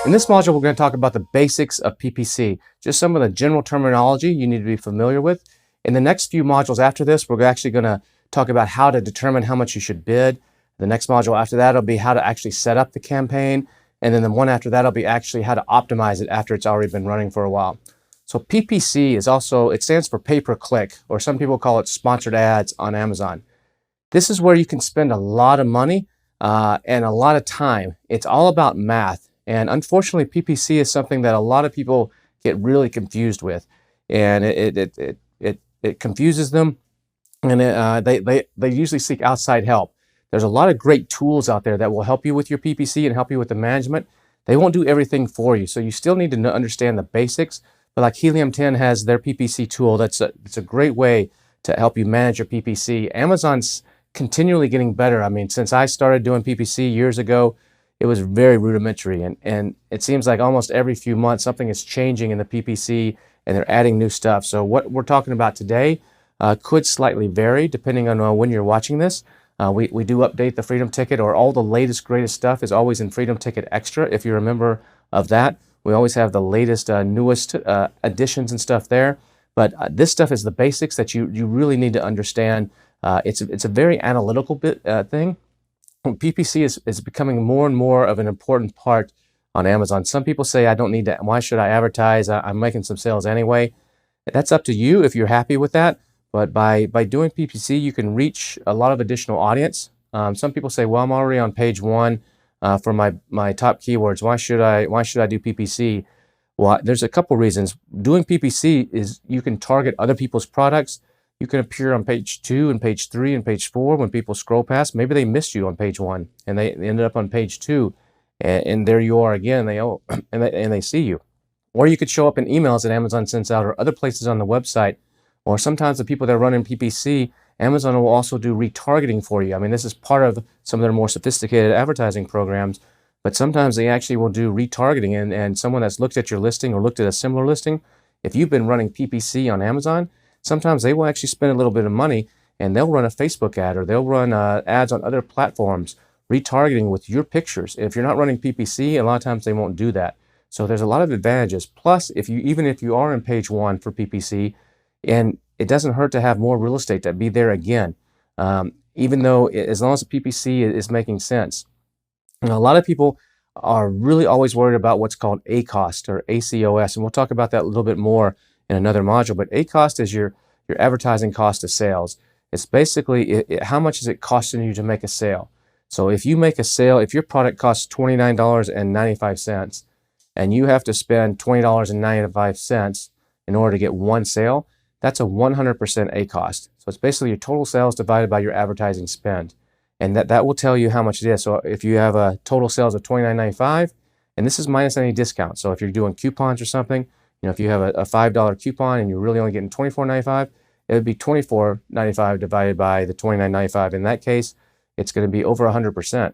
In this module, we're going to talk about the basics of PPC, just some of the general terminology you need to be familiar with. In the next few modules after this, we're actually going to talk about how to determine how much you should bid. The next module after that will be how to actually set up the campaign. And then the one after that will be actually how to optimize it after it's already been running for a while. So PPC is also, it stands for pay-per-click, or some people call it sponsored ads on Amazon. This is where you can spend a lot of money and a lot of time. It's all about math. And unfortunately, PPC is something that a lot of people get really confused with, and it confuses them, and they usually seek outside help. There's a lot of great tools out there that will help you with your PPC and help you with the management. They won't do everything for you, so you still need to understand the basics. But like Helium 10 has their PPC tool. It's a great way to help you manage your PPC. Amazon's continually getting better. I mean, since I started doing PPC years ago, it was very rudimentary, and it seems like almost every few months something is changing in the PPC and they're adding new stuff. So what we're talking about today could slightly vary depending on when you're watching this. We do update the Freedom Ticket, or all the latest, greatest stuff is always in Freedom Ticket Extra. If you're a member of that, we always have the latest, newest additions and stuff there. But this stuff is the basics that you really need to understand. It's a very analytical thing. PPC is becoming more and more of an important part on Amazon. Some people say, I don't need to, why should I advertise? I'm making some sales anyway. That's up to you if you're happy with that. But by doing PPC, you can reach a lot of additional audience. Some people say, well, I'm already on page 1 for my top keywords. Why should I do PPC? Well, there's a couple reasons. Doing PPC is you can target other people's products. You can appear on page 2 and page 3 and page 4 when people scroll past. Maybe they missed you on page 1 and they ended up on page 2, and there you are again. And they see you. Or you could show up in emails that Amazon sends out, or other places on the website. Or sometimes the people that run in PPC, Amazon will also do retargeting for you. I mean, this is part of some of their more sophisticated advertising programs, but sometimes they actually will do retargeting, and someone that's looked at your listing or looked at a similar listing, if you've been running PPC on Amazon, sometimes they will actually spend a little bit of money and they'll run a Facebook ad, or they'll run ads on other platforms, retargeting with your pictures. If you're not running PPC, a lot of times they won't do that. So there's a lot of advantages. Plus, even if you are in page 1 for PPC, and it doesn't hurt to have more real estate to be there again, even though as long as the PPC is making sense. And a lot of people are really always worried about what's called ACost, or ACOS, and we'll talk about that a little bit more in another module. But ACost is your advertising cost of sales. It's basically how much is it costing you to make a sale. So if you make a sale, if your product costs $29.95 and you have to spend $20.95 in order to get one sale, that's a 100% ACost. So it's basically your total sales divided by your advertising spend. And that will tell you how much it is. So if you have a total sales of $29.95, and this is minus any discount. So if you're doing coupons or something, if you have a $5 coupon and you're really only getting $24.95, it would be $24.95 divided by the $29.95. In that case, it's going to be over 100%.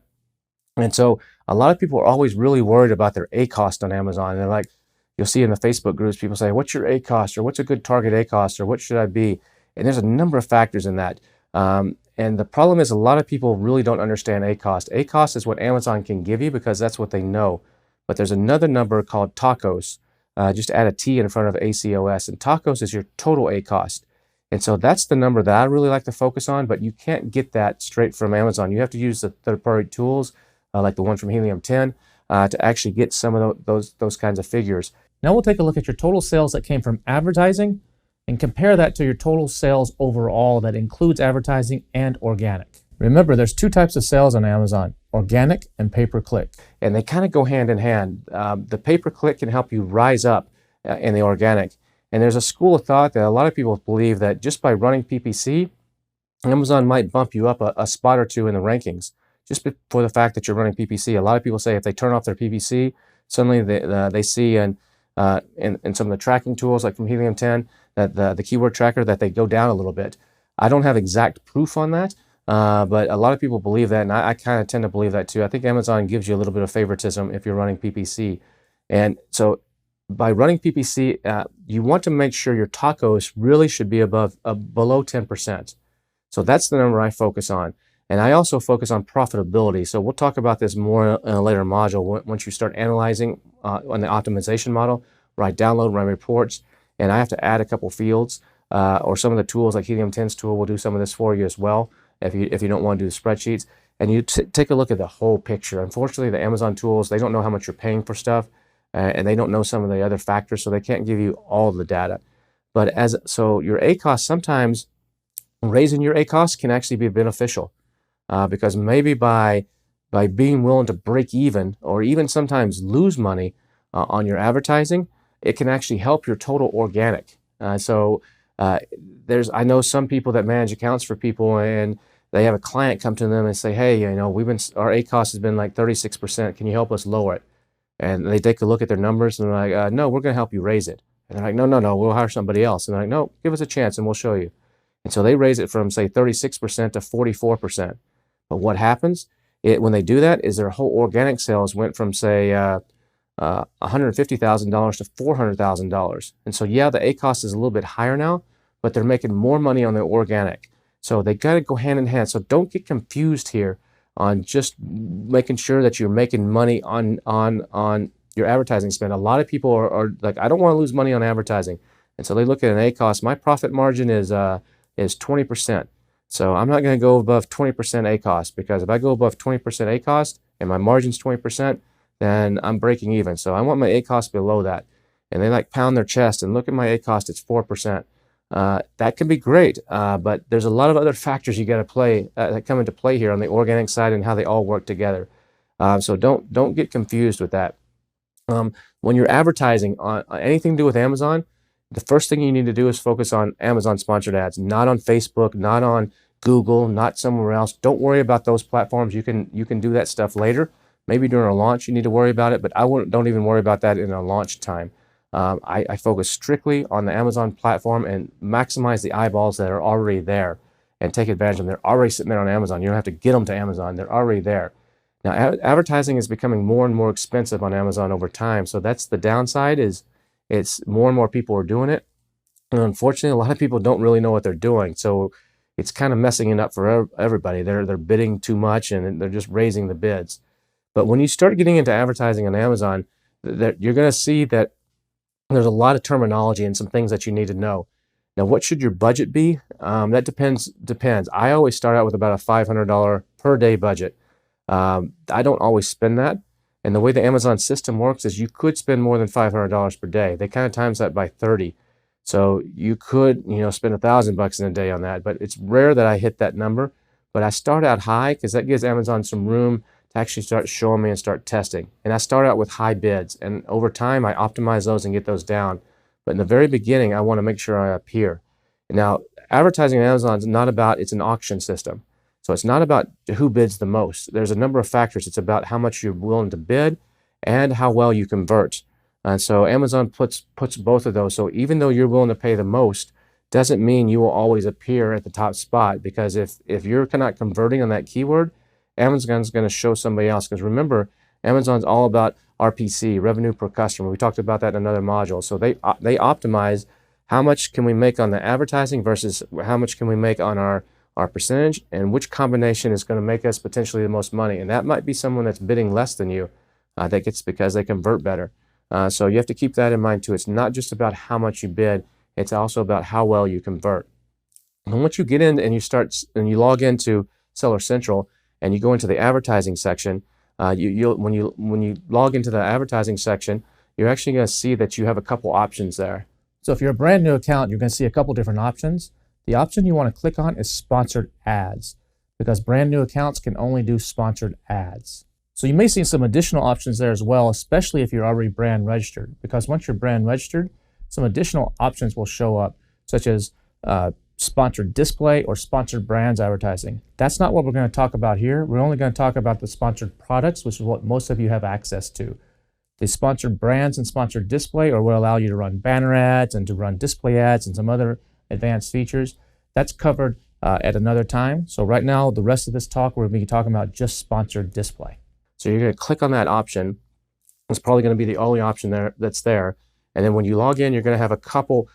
And so a lot of people are always really worried about their ACost on Amazon. And they're like, you'll see in the Facebook groups, people say, what's your ACost, or what's a good target ACost, or what should I be? And there's a number of factors in that. And the problem is a lot of people really don't understand ACost. ACost is what Amazon can give you because that's what they know. But there's another number called TACoS. Just add a T in front of ACOS, and TACoS is your total ACost. And so that's the number that I really like to focus on, but you can't get that straight from Amazon. You have to use the third-party tools, like the one from Helium 10, to actually get some of those kinds of figures. Now we'll take a look at your total sales that came from advertising and compare that to your total sales overall that includes advertising and organic. Remember, there's 2 types of sales on Amazon, organic and pay-per-click. And they kind of go hand in hand. The pay-per-click can help you rise up in the organic. And there's a school of thought that a lot of people believe that just by running PPC, Amazon might bump you up a spot or 2 in the rankings, just for the fact that you're running PPC. A lot of people say if they turn off their PPC, suddenly they see in some of the tracking tools, like from Helium 10, that the keyword tracker, that they go down a little bit. I don't have exact proof on that, but a lot of people believe that, and I kind of tend to believe that too. I think Amazon gives you a little bit of favoritism if you're running PPC. And so by running PPC, you want to make sure your TACoS really should be below 10%. So that's the number I focus on. And I also focus on profitability. So we'll talk about this more in a later module once you start analyzing on the optimization model, where I download my reports and I have to add a couple fields or some of the tools like Helium 10's tool will do some of this for you as well if you don't want to do the spreadsheets. And you take a look at the whole picture. Unfortunately, the Amazon tools, they don't know how much you're paying for stuff and they don't know some of the other factors, so they can't give you all of the data. But so your ACoS, sometimes raising your ACoS can actually be beneficial. Because maybe by being willing to break even or even sometimes lose money on your advertising, it can actually help your total organic. I know some people that manage accounts for people, and they have a client come to them and say, hey, our ACoS has been like 36%. Can you help us lower it? And they take a look at their numbers and they're like, no, we're going to help you raise it. And they're like, no, we'll hire somebody else. And they're like, no, give us a chance and we'll show you. And so they raise it from, say, 36% to 44%. But what happens when they do that is their whole organic sales went from, say, $150,000 to $400,000. And so, yeah, the ACoS is a little bit higher now, but they're making more money on their organic. So they got to go hand in hand. So don't get confused here on just making sure that you're making money on your advertising spend. A lot of people are like, I don't want to lose money on advertising. And so they look at an ACoS. My profit margin is 20%. So I'm not going to go above 20% ACoS, because if I go above 20% ACoS and my margin's 20%, then I'm breaking even. So I want my ACoS below that. And they like pound their chest and look at my ACoS, it's 4%. That can be great, but there's a lot of other factors you got to play that come into play here on the organic side and how they all work together. So don't get confused with that. When you're advertising on anything to do with Amazon, the first thing you need to do is focus on Amazon sponsored ads, not on Facebook, not on Google, not somewhere else. Don't worry about those platforms. You can do that stuff later. Maybe during a launch you need to worry about it, but don't even worry about that in a launch time. I focus strictly on the Amazon platform and maximize the eyeballs that are already there and take advantage of them. They're already sitting there on Amazon. You don't have to get them to Amazon. They're already there. Now, advertising is becoming more and more expensive on Amazon over time. So that's the downside, is it's more and more people are doing it. And unfortunately, a lot of people don't really know what they're doing. So it's kind of messing it up for everybody. They're bidding too much and they're just raising the bids. But when you start getting into advertising on Amazon, you're going to see that there's a lot of terminology and some things that you need to know. Now, what should your budget be? That depends. I always start out with about a $500 per day budget. I don't always spend that. And the way the Amazon system works is you could spend more than $500 per day. They kind of times that by 30. So you could, spend $1,000 in a day on that, but it's rare that I hit that number. But I start out high because that gives Amazon some room to actually start showing me and start testing. And I start out with high bids, and over time I optimize those and get those down. But in the very beginning, I want to make sure I appear. Now, advertising on Amazon is not about, it's an auction system. So it's not about who bids the most. There's a number of factors. It's about how much you're willing to bid and how well you convert. And so Amazon puts both of those. So even though you're willing to pay the most, doesn't mean you will always appear at the top spot, because if you're not converting on that keyword, Amazon's going to show somebody else. Because remember, Amazon's all about RPC, revenue per customer. We talked about that in another module. So they optimize how much can we make on the advertising versus how much can we make on our percentage, and which combination is going to make us potentially the most money. And that might be someone that's bidding less than you. That gets because they convert better. So you have to keep that in mind too. It's not just about how much you bid. It's also about how well you convert. And once you get in and you log into Seller Central and you go into the advertising section, when you log into the advertising section, you're actually going to see that you have a couple options there. So if you're a brand new account, you're going to see a couple different options. The option you want to click on is sponsored ads, because brand new accounts can only do sponsored ads. So you may see some additional options there as well, especially if you're already brand registered, because once you're brand registered, some additional options will show up, such as sponsored display or sponsored brands advertising. That's not what we're going to talk about here. We're only going to talk about the sponsored products, which is what most of you have access to. The sponsored brands and sponsored display are what allow you to run banner ads and to run display ads and some other advanced features. That's covered at another time. So right now, the rest of this talk, we're going to be talking about just sponsored display. So you're going to click on that option. It's probably going to be the only option that's there. And then when you log in, you're going to have a couple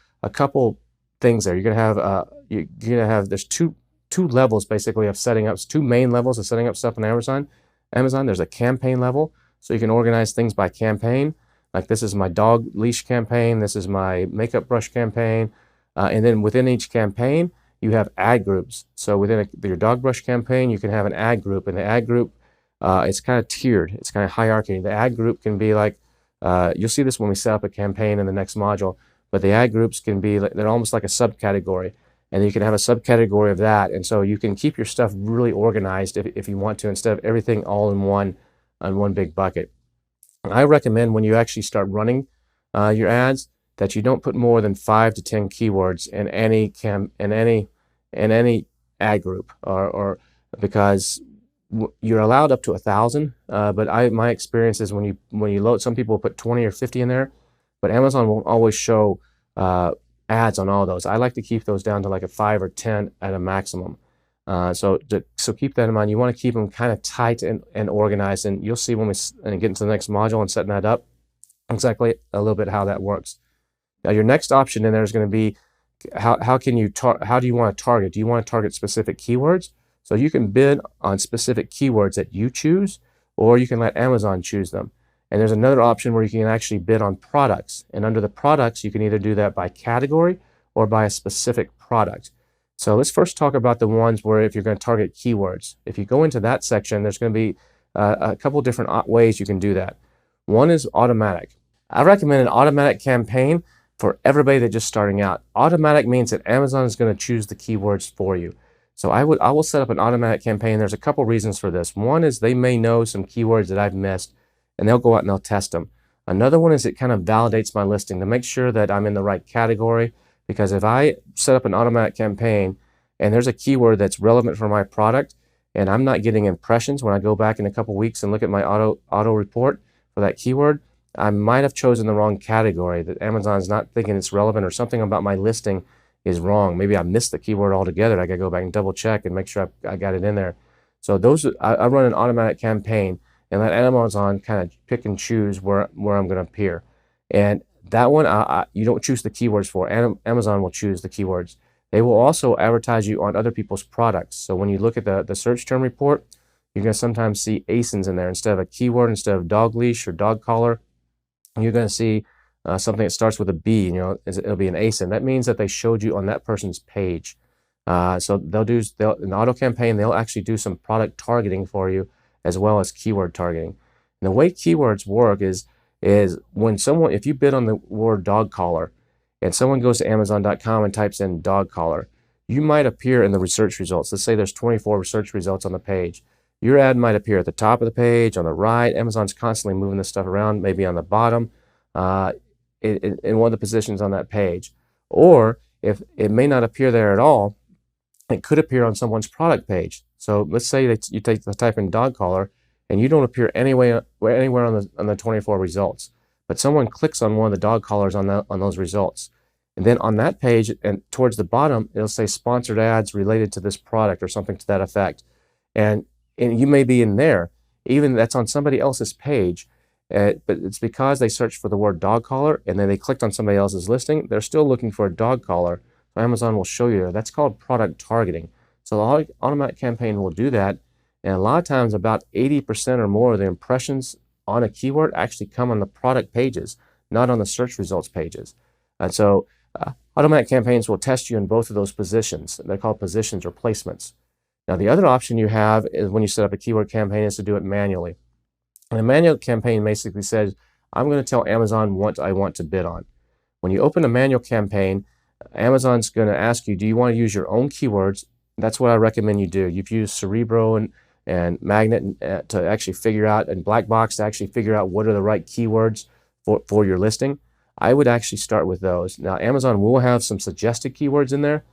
things there. You're going to have there's two two levels basically of setting up, two main levels of setting up stuff on Amazon. There's a campaign level, so you can organize things by campaign. Like this is my dog leash campaign, this is my makeup brush campaign, and then within each campaign, you have ad groups. So within your dog brush campaign, you can have an ad group, and the ad group, it's kind of tiered, it's kind of hierarchy. The ad group can be like, you'll see this when we set up a campaign in the next module, but the ad groups can be, they're almost like a subcategory, and you can have a subcategory of that. And so you can keep your stuff really organized if you want to, instead of everything all in one big bucket. I recommend when you actually start running your ads that you don't put more than 5 to 10 keywords in any ad group, or because you're allowed up to 1,000. But my experience is when you load, some people put 20 or 50 in there, but Amazon won't always show ads on all those. I like to keep those down to like a 5 or 10 at a maximum. So keep that in mind. You want to keep them kind of tight and organized, and you'll see when we get into the next module and setting that up exactly a little bit how that works. Now your next option in there is going to be how do you want to target? Do you want to target specific keywords? So you can bid on specific keywords that you choose, or you can let Amazon choose them. And there's another option where you can actually bid on products, and under the products you can either do that by category or by a specific product. So let's first talk about the ones where if you're going to target keywords. If you go into that section, there's going to be a couple different ways you can do that. One is automatic. I recommend an automatic campaign for everybody that's just starting out. Automatic means that Amazon is going to choose the keywords for you. So I will set up an automatic campaign. There's a couple reasons for this. One is they may know some keywords that I've missed, and they'll go out and they'll test them. Another one is it kind of validates my listing to make sure that I'm in the right category. Because if I set up an automatic campaign and there's a keyword that's relevant for my product and I'm not getting impressions when I go back in a couple weeks and look at my auto report for that keyword, I might have chosen the wrong category, that Amazon's not thinking it's relevant, or something about my listing is wrong. Maybe I missed the keyword altogether. I got to go back and double check and make sure I got it in there. So I run an automatic campaign and let Amazon kind of pick and choose where I'm going to appear. And that one, you don't choose the keywords for. Amazon will choose the keywords. They will also advertise you on other people's products. So when you look at the search term report, you're going to sometimes see ASINs in there. Instead of a keyword, instead of dog leash or dog collar, you're going to see something that starts with a B. It'll be an ASIN. That means that they showed you on that person's page. So in the auto campaign, they'll actually do some product targeting for you as well as keyword targeting. And the way keywords work is when if you bid on the word dog collar and someone goes to Amazon.com and types in dog collar, you might appear in the research results. Let's say there's 24 research results on the page. Your ad might appear at the top of the page, on the right. Amazon's constantly moving this stuff around, maybe on the bottom, in one of the positions on that page. Or if it may not appear there at all, it could appear on someone's product page. So let's say that you type in dog collar and you don't appear anywhere on the 24 results, but someone clicks on one of the dog collars on those results. And then on that page and towards the bottom, it'll say sponsored ads related to this product or something to that effect. And you may be in there, even that's on somebody else's page, but it's because they searched for the word dog collar and then they clicked on somebody else's listing. They're still looking for a dog collar. So Amazon will show you there. That's called product targeting. So the automatic campaign will do that. And a lot of times about 80% or more of the impressions on a keyword actually come on the product pages, not on the search results pages. And so automatic campaigns will test you in both of those positions. They're called positions or placements. Now, the other option you have is when you set up a keyword campaign is to do it manually. And a manual campaign basically says, I'm going to tell Amazon what I want to bid on. When you open a manual campaign, Amazon's going to ask you, do you want to use your own keywords? That's what I recommend you do. You've used Cerebro and Magnet to actually figure out, and Blackbox to actually figure out what are the right keywords for your listing. I would actually start with those. Now, Amazon will have some suggested keywords in there.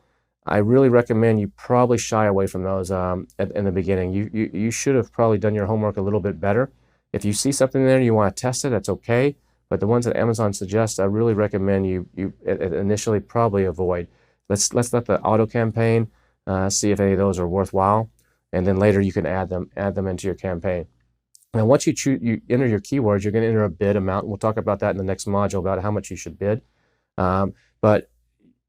I really recommend you probably shy away from those in the beginning. You should have probably done your homework a little bit better. If you see something there and you want to test it, that's okay. But the ones that Amazon suggests, I really recommend you initially probably avoid. Let's let the auto campaign see if any of those are worthwhile, and then later you can add them into your campaign. Now, once you enter your keywords, you're going to enter a bid amount. And we'll talk about that in the next module about how much you should bid. But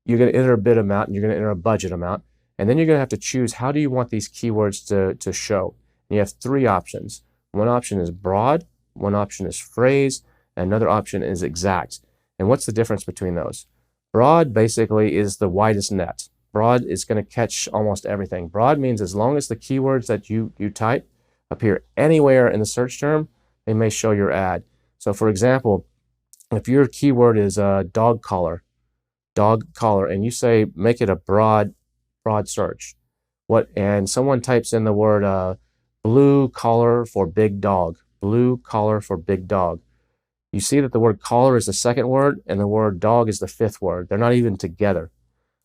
you're going to enter a bid amount and you're going to enter a budget amount. And then you're going to have to choose how do you want these keywords to show. And you have three options. One option is broad, one option is phrase, and another option is exact. And what's the difference between those? Broad basically is the widest net. Broad is going to catch almost everything. Broad means as long as the keywords that you type appear anywhere in the search term, they may show your ad. So for example, if your keyword is dog collar, and you say make it a broad search, and someone types in the word blue collar for big dog, blue collar for big dog. You see that the word collar is the second word and the word dog is the fifth word. They're not even together.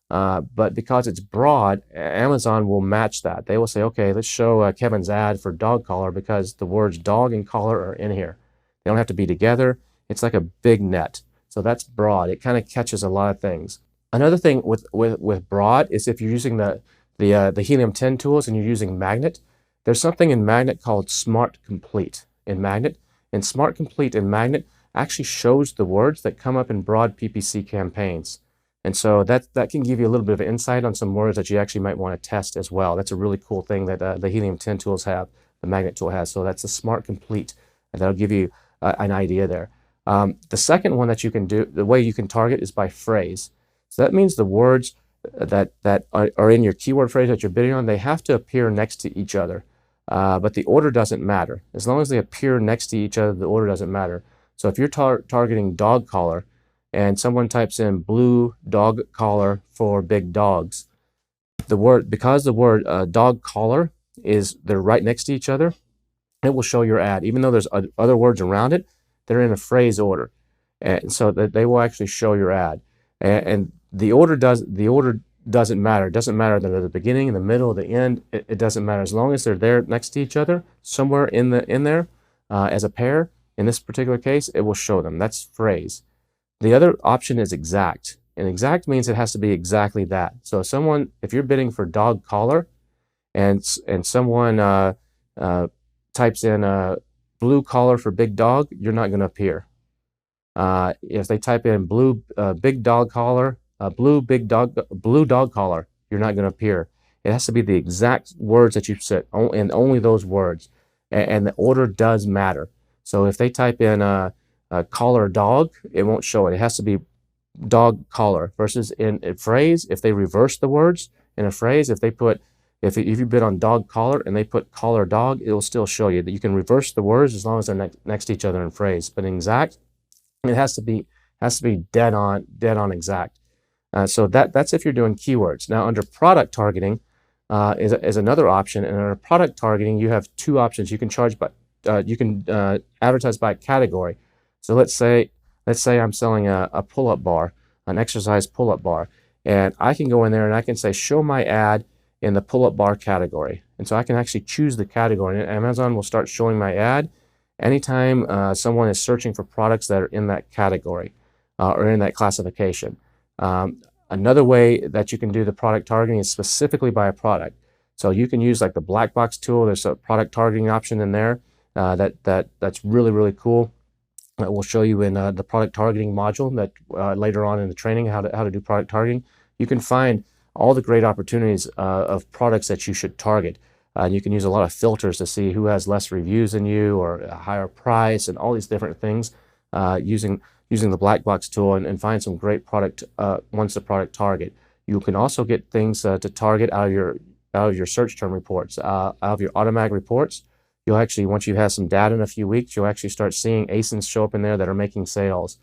But because it's broad, Amazon will match that. They will say, okay, let's show Kevin's ad for dog collar because the words dog and collar are in here. They don't have to be together. It's like a big net. So that's broad. It kind of catches a lot of things. Another thing with broad is if you're using the Helium 10 tools and you're using Magnet, there's something in Magnet called Smart Complete in Magnet. And Smart Complete in Magnet actually shows the words that come up in broad PPC campaigns. And so that can give you a little bit of insight on some words that you actually might want to test as well. That's a really cool thing that the Helium 10 tools have, the Magnet tool has. So that's the Smart Complete. And that'll give you an idea there. The second one that you can do, the way you can target is by phrase. So that means the words that are in your keyword phrase that you're bidding on, they have to appear next to each other. But the order doesn't matter. As long as they appear next to each other, the order doesn't matter. So if you're targeting dog collar and someone types in blue dog collar for big dogs, because the word dog collar they're right next to each other, it will show your ad. Even though there's other words around it, they're in a phrase order. And so that they will actually show your ad. And the order doesn't matter. It doesn't matter that they're the beginning, the middle, the end. It doesn't matter. As long as they're there next to each other, somewhere in there as a pair, in this particular case, it will show them. That's phrase. The other option is exact. And exact means it has to be exactly that. So if you're bidding for dog collar and someone types in blue collar for big dog, you're not going to appear. If they type in blue big dog collar, blue dog collar, you're not going to appear. It has to be the exact words that you said, and only those words. And the order does matter. So if they type in collar dog, it won't show it. It has to be dog collar. Versus in a phrase, if they reverse the words in a phrase, if you bid on dog collar and they put collar dog, it will still show you that you can reverse the words as long as they're next to each other in phrase. But in exact, it has to be dead on exact. So that's if you're doing keywords. Now under product targeting is another option, and under product targeting you have two options. You can advertise by category. So let's say I'm selling a pull-up bar, an exercise pull-up bar, and I can go in there and I can say show my ad in the pull-up bar category. And so I can actually choose the category, and Amazon will start showing my ad anytime someone is searching for products that are in that category or in that classification. Another way that you can do the product targeting is specifically by a product. So you can use like the black box tool. There's a product targeting option in there that's really, really cool. We'll show you in the product targeting module that later on in the training how to do product targeting. You can find all the great opportunities of products that you should target. You can use a lot of filters to see who has less reviews than you or a higher price and all these different things using the black box tool and find some great product ones to product target. You can also get things to target out of your search term reports, out of your automatic reports. You'll actually, once you have some data in a few weeks, you'll actually start seeing ASINs show up in there that are making sales.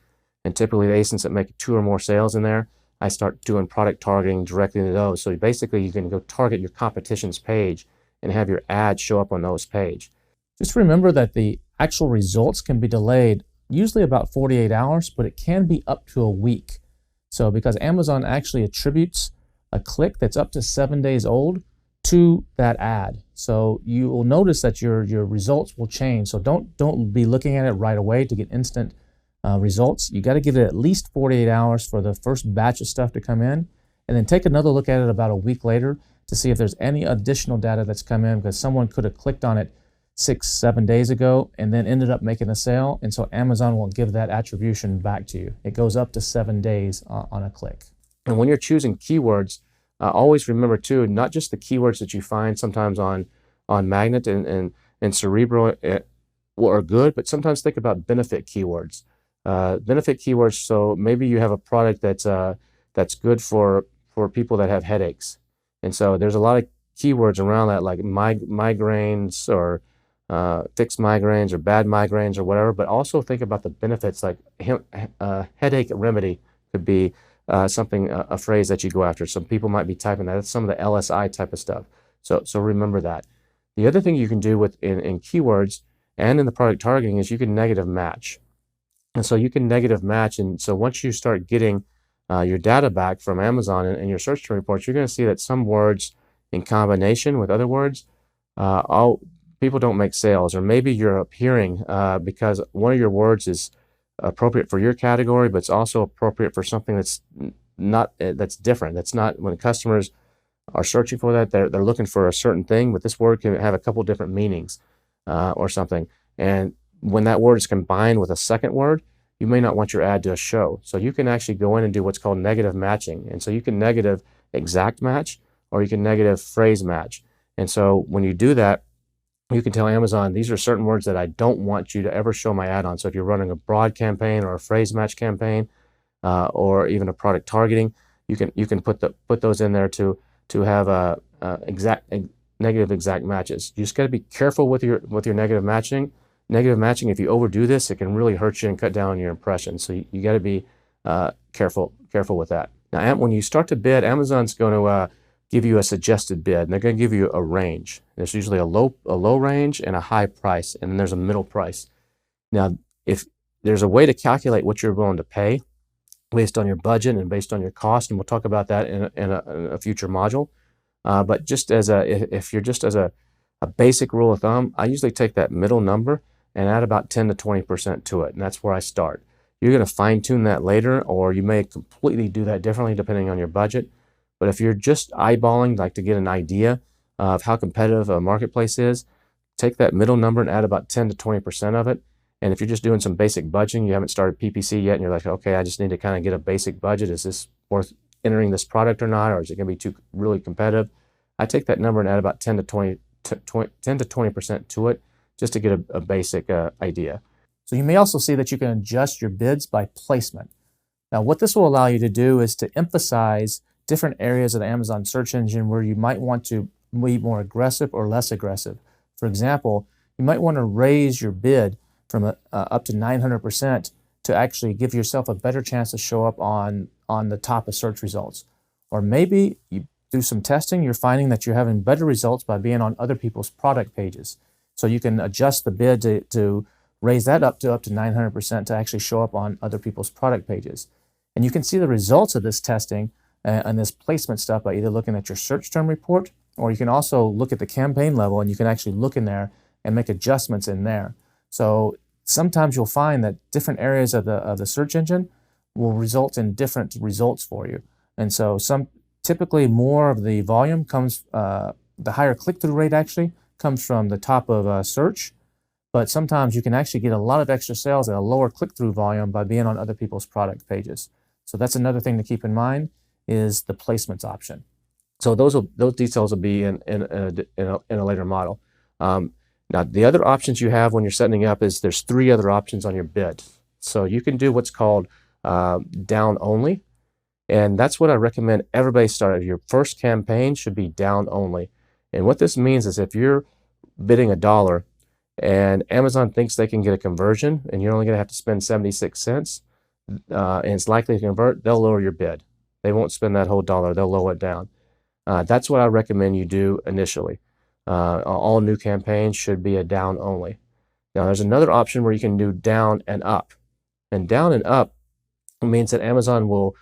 And typically the ASINs that make 2 or more sales in there, I start doing product targeting directly to those. So basically you can go target your competition's page and have your ad show up on those page. Just remember that the actual results can be delayed usually about 48 hours, but it can be up to a week. So because Amazon actually attributes a click that's up to 7 days old to that ad. So you will notice that your results will change. So don't be looking at it right away to get instant results. You got to give it at least 48 hours for the first batch of stuff to come in, and then take another look at it about a week later to see if there's any additional data that's come in, because someone could have clicked on it 6-7 days ago and then ended up making a sale, and so Amazon will give that attribution back to you. It goes up to 7 days on a click. And when you're choosing keywords, always remember too, not just the keywords that you find sometimes on Magnet and Cerebro are good, but sometimes think about benefit keywords. Benefit keywords. So maybe you have a product that's good for people that have headaches, and so there's a lot of keywords around that, like migraines or fixed migraines or bad migraines or whatever. But also think about the benefits, like headache remedy could be something, a phrase that you go after. Some people might be typing that. That's some of the LSI type of stuff. So remember that. The other thing you can do in keywords and in the product targeting is you can negative match. And so you can negative match. And so once you start getting your data back from Amazon and your search term reports, you're going to see that some words in combination with other words, people don't make sales, or maybe you're appearing because one of your words is appropriate for your category, but it's also appropriate for something that's different. That's not, when customers are searching for that, they're looking for a certain thing, but this word can have a couple different meanings or something. And when that word is combined with a second word, you may not want your ad to show. So you can actually go in and do what's called negative matching. And so you can negative exact match, or you can negative phrase match. And so when you do that, you can tell Amazon, these are certain words that I don't want you to ever show my ad on. So if you're running a broad campaign or a phrase match campaign, or even a product targeting, you can put those in there to have a negative exact matches. You just got to be careful with your negative matching. Negative matching, if you overdo this, it can really hurt you and cut down on your impressions. So you got to be careful with that. Now, when you start to bid, Amazon's going to give you a suggested bid, and they're going to give you a range. There's usually a low range and a high price, and then there's a middle price. Now, if there's a way to calculate what you're willing to pay based on your budget and based on your cost, and we'll talk about that in a future module. But just if you're just as a basic rule of thumb, I usually take that middle number and add about 10 to 20% to it, and that's where I start. You're going to fine tune that later, or you may completely do that differently depending on your budget. But if you're just eyeballing, like to get an idea of how competitive a marketplace is, take that middle number and add about 10 to 20% of it. And if you're just doing some basic budgeting, you haven't started PPC yet, and you're like, okay, I just need to kind of get a basic budget. Is this worth entering this product or not, or is it going to be too really competitive? I take that number and add about 10 to 20% to it, just to get a basic idea. So you may also see that you can adjust your bids by placement. Now, what this will allow you to do is to emphasize different areas of the Amazon search engine where you might want to be more aggressive or less aggressive. For example, you might want to raise your bid from up to 900% to actually give yourself a better chance to show up on the top of search results. Or maybe you do some testing, you're finding that you're having better results by being on other people's product pages. So you can adjust the bid to raise that up to 900% to actually show up on other people's product pages. And you can see the results of this testing and this placement stuff by either looking at your search term report, or you can also look at the campaign level, and you can actually look in there and make adjustments in there. So sometimes you'll find that different areas of the search engine will result in different results for you. And so typically more of the volume comes, the higher click-through rate actually comes from the top of search, but sometimes you can actually get a lot of extra sales at a lower click-through volume by being on other people's product pages. So that's another thing to keep in mind, is the placements option. So those details will be in a later model. Now, the other options you have when you're setting up is there's 3 other options on your bid. So you can do what's called down only, and that's what I recommend everybody start. Your first campaign should be down only. And what this means is if you're bidding $1 and Amazon thinks they can get a conversion and you're only going to have to spend 76 cents and it's likely to convert, they'll lower your bid. They won't spend that whole $1. They'll lower it down. That's what I recommend you do initially. All new campaigns should be a down only. Now, there's another option where you can do down and up. And down and up means that Amazon will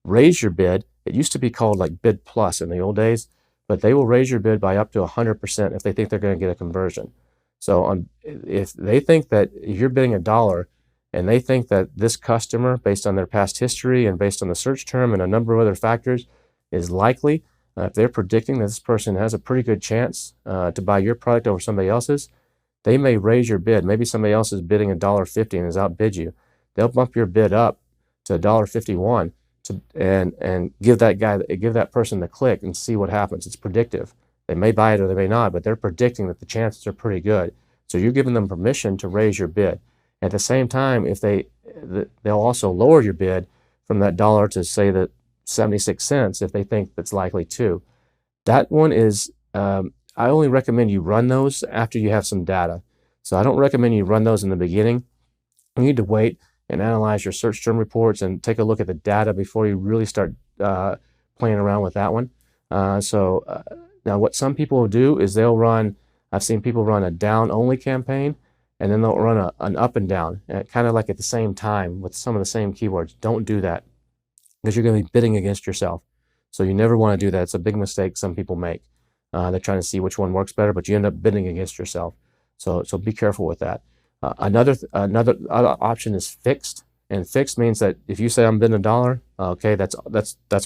raise your bid. It used to be called like Bid Plus in the old days, but they will raise your bid by up to 100% if they think they're going to get a conversion. So if they think that you're bidding $1 and they think that this customer, based on their past history and based on the search term and a number of other factors, is likely, if they're predicting that this person has a pretty good chance to buy your product over somebody else's, they may raise your bid. Maybe somebody else is bidding $1.50 and has outbid you. They'll bump your bid up to $1.51 and give that person the click and see what happens. It's predictive. They may buy it or they may not, but they're predicting that the chances are pretty good. So you're giving them permission to raise your bid. At the same time, if they'll also lower your bid from that dollar to say that 76 cents if they think that's likely to. That one is, I only recommend you run those after you have some data. So I don't recommend you run those in the beginning. You need to wait and analyze your search term reports and take a look at the data before you really start playing around with that one. Now what some people will do is I've seen people run a down only campaign, and then they'll run an up and down, kind of like at the same time with some of the same keywords. Don't do that, because you're going to be bidding against yourself. So you never want to do that. It's a big mistake some people make. They're trying to see which one works better, but you end up bidding against yourself. So be careful with that. Another option is fixed, and fixed means that if you say I'm bidding $1, okay, that's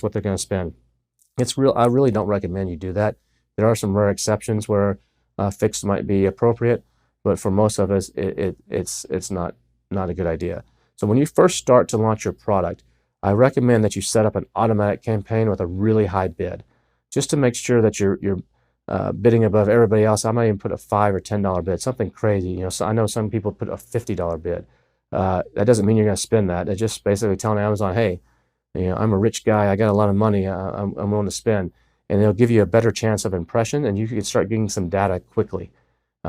what they're going to spend. I really don't recommend you do that. There are some rare exceptions where fixed might be appropriate, but for most of us, it's not a good idea. So when you first start to launch your product, I recommend that you set up an automatic campaign with a really high bid, just to make sure that you're bidding above everybody else. I might even put a $5 or $10 bid, something crazy. So I know some people put a $50 bid. That doesn't mean you're going to spend that. It's just basically telling Amazon, hey, I'm a rich guy. I got a lot of money. I'm willing to spend, and they'll give you a better chance of impression, and you can start getting some data quickly.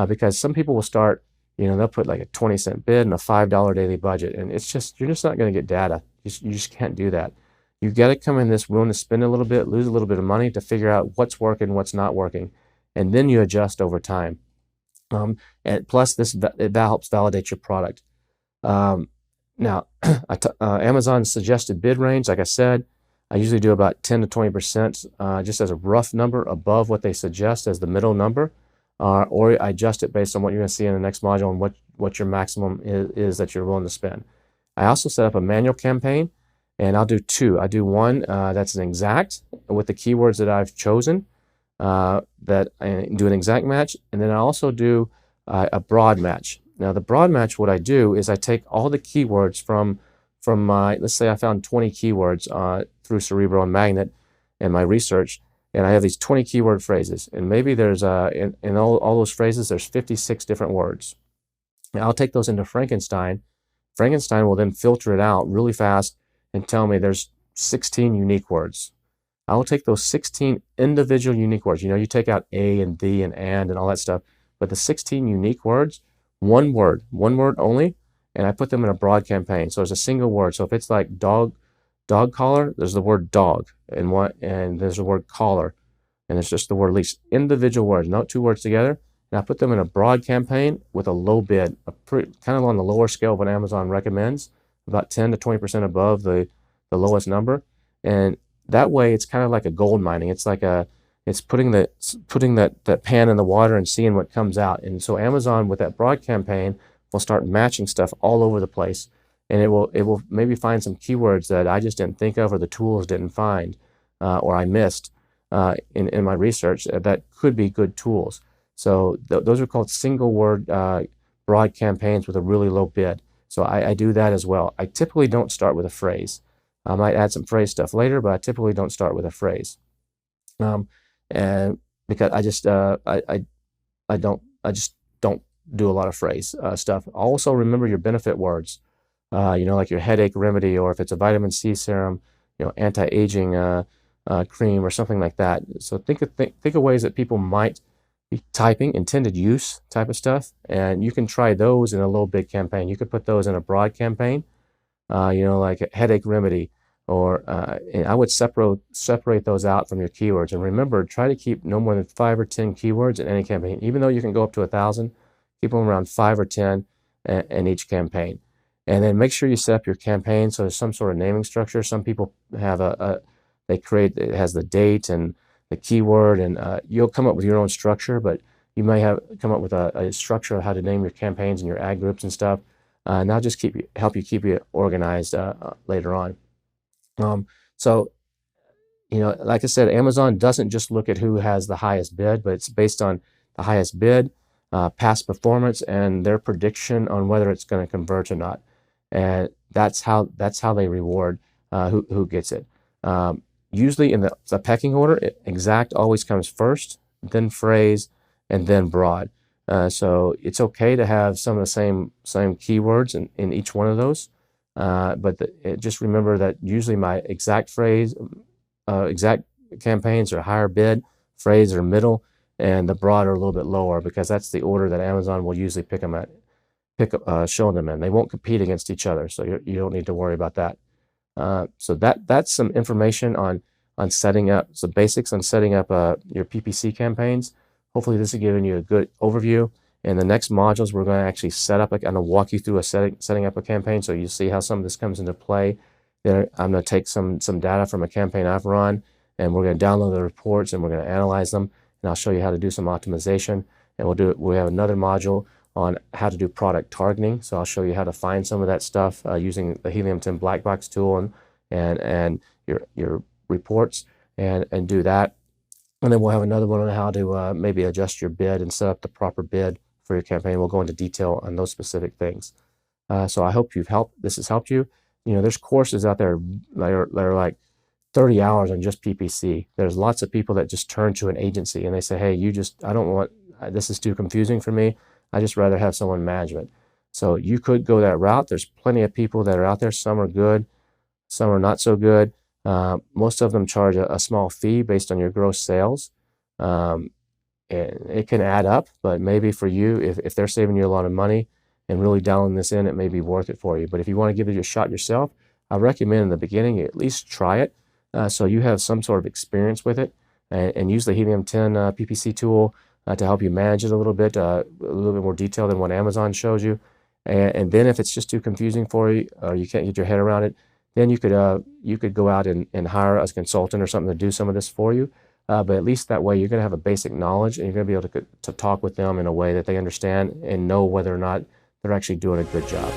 Because some people will start, they'll put like a 20-cent bid and a $5 daily budget, and you're just not going to get data. You just can't do that. You got to come in this willing to spend a little bit, lose a little bit of money to figure out what's working, what's not working, and then you adjust over time. And plus, it helps validate your product. Now, Amazon's suggested bid range, like I said, I usually do about 10 to 20%, just as a rough number above what they suggest as the middle number, or I adjust it based on what you're going to see in the next module and what your maximum is that you're willing to spend. I also set up a manual campaign, and I'll do two. I do one that's an exact with the keywords that I've chosen, that I do an exact match, and then I also do a broad match. Now the broad match, what I do is I take all the keywords from my, let's say I found 20 keywords through Cerebro and Magnet in my research, and I have these 20 keyword phrases, and maybe there's in all those phrases there's 56 different words. Now I'll take those into Frankenstein. Frankenstein will then filter it out really fast and tell me there's 16 unique words. I will take those 16 individual unique words. You take out a and the and all that stuff, but the 16 unique words, one word only, and I put them in a broad campaign. So there's a single word. So if it's like dog collar, there's the word dog, and there's the word collar, and it's just the word, at least individual words, not two words together. And I put them in a broad campaign with a low bid, kind of on the lower scale of what Amazon recommends, about 10 to 20% above the lowest number. And that way it's kind of like a gold mining. It's like it's putting that pan in the water and seeing what comes out. And so Amazon, with that broad campaign, will start matching stuff all over the place. And it will maybe find some keywords that I just didn't think of, or the tools didn't find, or I missed in my research that could be good tools. So those are called single word broad campaigns with a really low bid. So I do that as well. I typically don't start with a phrase. I might add some phrase stuff later, but I typically don't start with a phrase. And because I just don't do a lot of phrase stuff. Also remember your benefit words. Like your headache remedy, or if it's a vitamin C serum, anti-aging cream or something like that. So think of ways that people might be typing, intended use type of stuff, and you can try those in a low bid campaign. You could put those in a broad campaign, like a headache remedy, or and I would separate those out from your keywords. And remember, try to keep no more than 5 or 10 keywords in any campaign. Even though you can go up to 1,000, keep them around 5 or 10 in each campaign. And then make sure you set up your campaign so there's some sort of naming structure. Some people have it has the date and the keyword, and you'll come up with your own structure, but you may come up with a structure of how to name your campaigns and your ad groups and stuff. And that'll just help you keep you organized later on. So, like I said, Amazon doesn't just look at who has the highest bid, but it's based on the highest bid, past performance, and their prediction on whether it's going to convert or not. And that's how they reward who gets it. Usually in the pecking order, exact always comes first, then phrase, and then broad. So it's okay to have some of the same keywords in each one of those. But just remember that usually my exact phrase, exact campaigns are higher bid, phrase are middle, and the broad are a little bit lower, because that's the order that Amazon will usually show them in. They won't compete against each other, so you don't need to worry about that. So that's some information on setting up, some basics on setting up your PPC campaigns. Hopefully this has given you a good overview. In the next modules, we're going to actually set up, I'm going to walk you through setting up a campaign, so you see how some of this comes into play. Then I'm going to take some data from a campaign I've run, and we're going to download the reports, and we're going to analyze them, and I'll show you how to do some optimization. And we have another module on how to do product targeting. So I'll show you how to find some of that stuff using the Helium 10 black box tool and your reports and do that. And then we'll have another one on how to maybe adjust your bid and set up the proper bid for your campaign. We'll go into detail on those specific things. So I hope this has helped you. There's courses out there that are like 30 hours on just PPC. There's lots of people that just turn to an agency and they say, hey, I don't want, this is too confusing for me. I just rather have someone management. So you could go that route. There's plenty of people that are out there. Some are good, some are not so good. Most of them charge a small fee based on your gross sales. And it can add up, but maybe for you, if they're saving you a lot of money and really dialing this in, it may be worth it for you. But if you want to give it a shot yourself, I recommend in the beginning you at least try it, so you have some sort of experience with it, and use the Helium 10 PPC tool to help you manage it a little bit more detailed than what Amazon shows you. And then if it's just too confusing for you, or you can't get your head around it, then you could go out and hire a consultant or something to do some of this for you. But at least that way you're going to have a basic knowledge, and you're going to be able to talk with them in a way that they understand and know whether or not they're actually doing a good job.